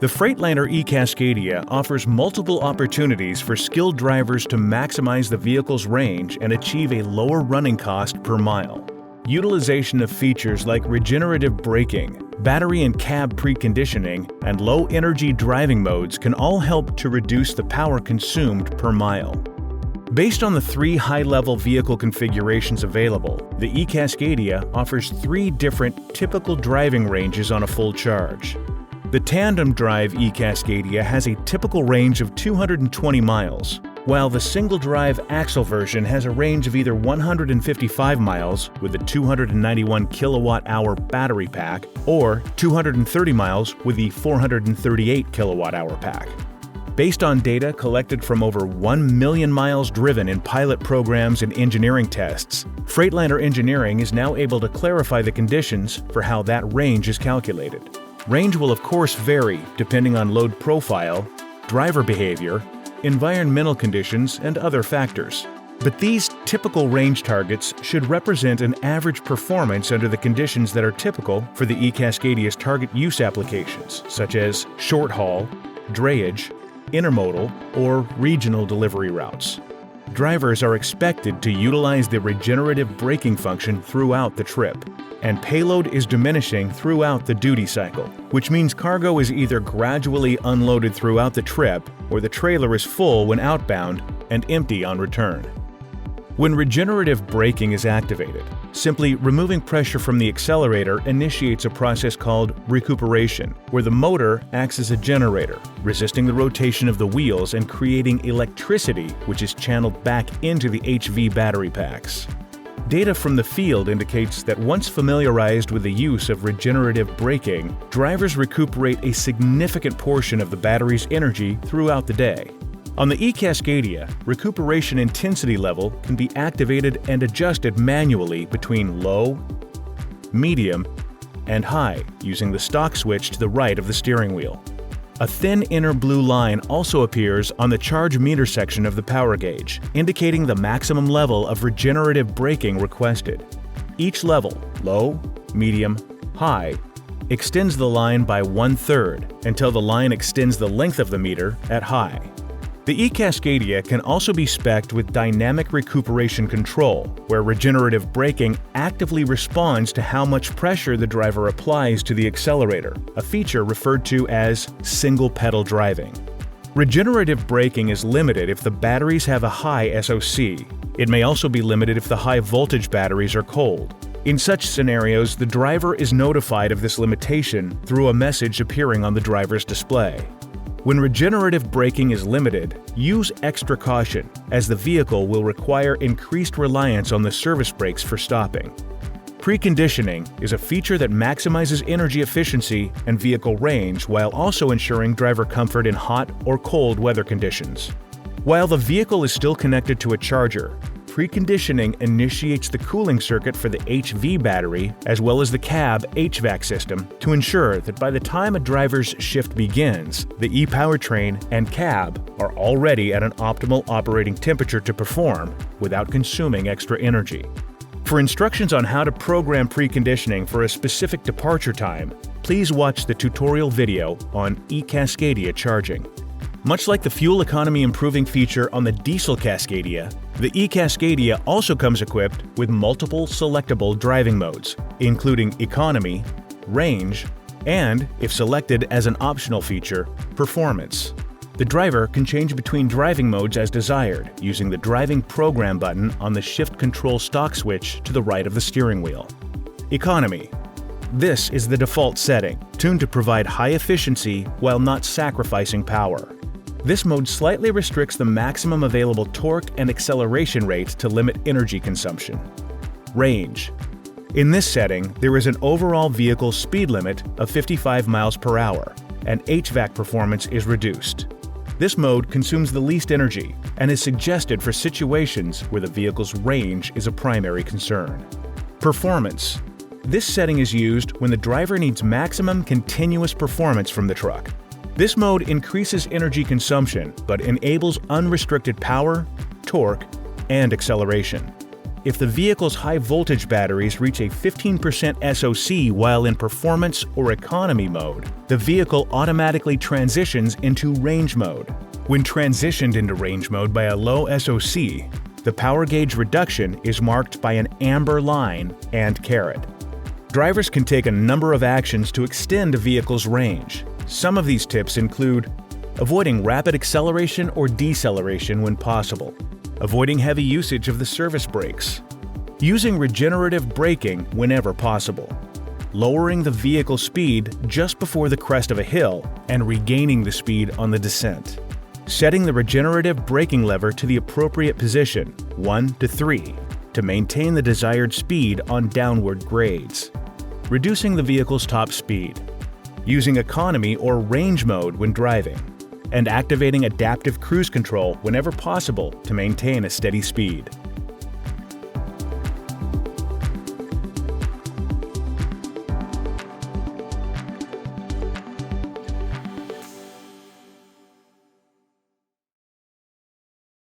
The Freightliner eCascadia offers multiple opportunities for skilled drivers to maximize the vehicle's range and achieve a lower running cost per mile. Utilization of features like regenerative braking, battery and cab preconditioning, and low-energy driving modes can all help to reduce the power consumed per mile. Based on the 3 high-level vehicle configurations available, the eCascadia offers 3 different typical driving ranges on a full charge. The tandem drive eCascadia has a typical range of 220 miles, while the single-drive axle version has a range of either 155 miles with a 291 kilowatt-hour battery pack or 230 miles with the 438 kilowatt-hour pack. Based on data collected from over 1 million miles driven in pilot programs and engineering tests, Freightliner Engineering is now able to clarify the conditions for how that range is calculated. Range will of course vary depending on load profile, driver behavior, environmental conditions, and other factors. But these typical range targets should represent an average performance under the conditions that are typical for the eCascadia's target use applications, such as short haul, drayage, intermodal, or regional delivery routes. Drivers are expected to utilize the regenerative braking function throughout the trip, and payload is diminishing throughout the duty cycle, which means cargo is either gradually unloaded throughout the trip or the trailer is full when outbound and empty on return. When regenerative braking is activated, simply removing pressure from the accelerator initiates a process called recuperation, where the motor acts as a generator, resisting the rotation of the wheels and creating electricity which is channeled back into the HV battery packs. Data from the field indicates that once familiarized with the use of regenerative braking, drivers recuperate a significant portion of the battery's energy throughout the day. On the eCascadia, recuperation intensity level can be activated and adjusted manually between low, medium, and high using the stock switch to the right of the steering wheel. A thin inner blue line also appears on the charge meter section of the power gauge, indicating the maximum level of regenerative braking requested. Each level, low, medium, high, extends the line by 1/3 until the line extends the length of the meter at high. The eCascadia can also be spec'd with dynamic recuperation control, where regenerative braking actively responds to how much pressure the driver applies to the accelerator, a feature referred to as single-pedal driving. Regenerative braking is limited if the batteries have a high SOC. It may also be limited if the high-voltage batteries are cold. In such scenarios, the driver is notified of this limitation through a message appearing on the driver's display. When regenerative braking is limited, use extra caution, as the vehicle will require increased reliance on the service brakes for stopping. Preconditioning is a feature that maximizes energy efficiency and vehicle range while also ensuring driver comfort in hot or cold weather conditions. While the vehicle is still connected to a charger, preconditioning initiates the cooling circuit for the HV battery as well as the cab HVAC system to ensure that by the time a driver's shift begins, the e-powertrain and cab are already at an optimal operating temperature to perform without consuming extra energy. For instructions on how to program preconditioning for a specific departure time, please watch the tutorial video on eCascadia charging. Much like the fuel economy improving feature on the diesel Cascadia, the eCascadia also comes equipped with multiple selectable driving modes, including economy, range, and, if selected as an optional feature, performance. The driver can change between driving modes as desired using the Driving Program button on the Shift Control stock switch to the right of the steering wheel. Economy. This is the default setting, tuned to provide high efficiency while not sacrificing power. This mode slightly restricts the maximum available torque and acceleration rate to limit energy consumption. Range. In this setting, there is an overall vehicle speed limit of 55 miles per hour, and HVAC performance is reduced. This mode consumes the least energy and is suggested for situations where the vehicle's range is a primary concern. Performance. This setting is used when the driver needs maximum continuous performance from the truck. This mode increases energy consumption but enables unrestricted power, torque, and acceleration. if the vehicle's high-voltage batteries reach a 15% SOC while in performance or economy mode, the vehicle automatically transitions into range mode. When transitioned into range mode by a low SOC, the power gauge reduction is marked by an amber line and caret. Drivers can take a number of actions to extend a vehicle's range. Some of these tips include avoiding rapid acceleration or deceleration when possible, avoiding heavy usage of the service brakes, using regenerative braking whenever possible, lowering the vehicle speed just before the crest of a hill and regaining the speed on the descent, setting the regenerative braking lever to the appropriate position, 1 to 3, to maintain the desired speed on downward grades, reducing the vehicle's top speed, using economy or range mode when driving, and activating adaptive cruise control whenever possible to maintain a steady speed.